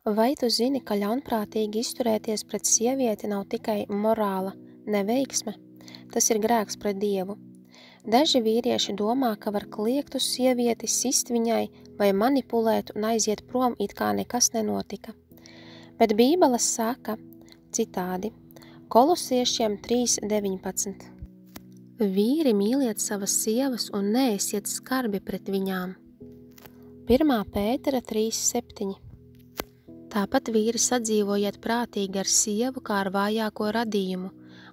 Vai tu zini, ka ļaunprātīgi izturēties pret sievieti nav tikai morāla neveiksme? Tas ir grēks pret Dievu. Daži vīrieši domā, ka var kliegt uz sievieti, sist viņai vai manipulēt un aiziet prom, it kā nekas nenotika. Bet Bībele saka citādi. Kolosiešiem 3:19. Vīri, mīliet savas sievas un neesiet skarbi pret viņām. 1. Pētera 3:7. Tāpat vīri sadzīvojiet prātīgi ar sievu kā ar vājāko radījumu,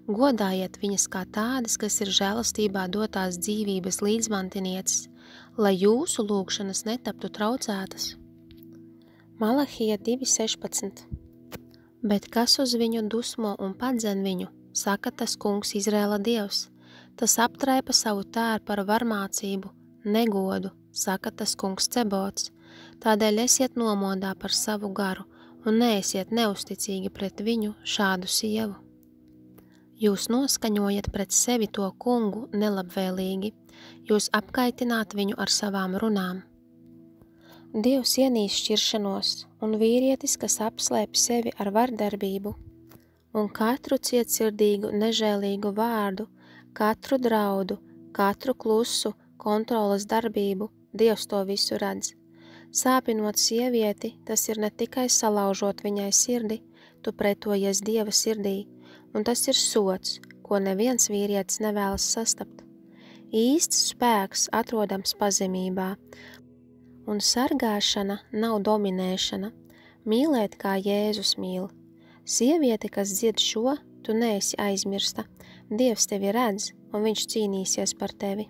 godājiet viņas kā tādas, kas ir žēlastībā dotās dzīvības līdzmantinieces, lai jūsu lūgšanas netaptu traucētas. Malahija 2:16. Bet kas uz viņu dusmo un padzen viņu, saka tas kungs Izraēla Dievs, tas aptraipa savu tēru par varmācību, negodu, saka tas kungs Cebots, tādēļ esiet nomodā par savu garu un neesiet neusticīgi pret viņu šādu sievu. Jūs noskaņojat pret sevi to kungu nelabvēlīgi, jūs apkaitināt viņu ar savām runām. Dievs ienīst šķiršanos un vīrietis, kas apslēp sevi ar vardarbību, un katru cietsirdīgu, nežēlīgu vārdu, katru draudu, katru klusu, kontroles darbību, Dievs to visu redz. Sāpinot sievieti, tas ir ne tikai salaužot viņai sirdi, tu pretojies Dieva sirdī, un tas ir sods, ko neviens vīrietis nevēlas sastapt. Īsts spēks atrodams pazemībā, un sargāšana nav dominēšana, mīlēt kā Jēzus mīl. Sieviete, kas dzied šo, tu neesi aizmirsta, Dievs tevi redz, un viņš cīnīsies par tevi.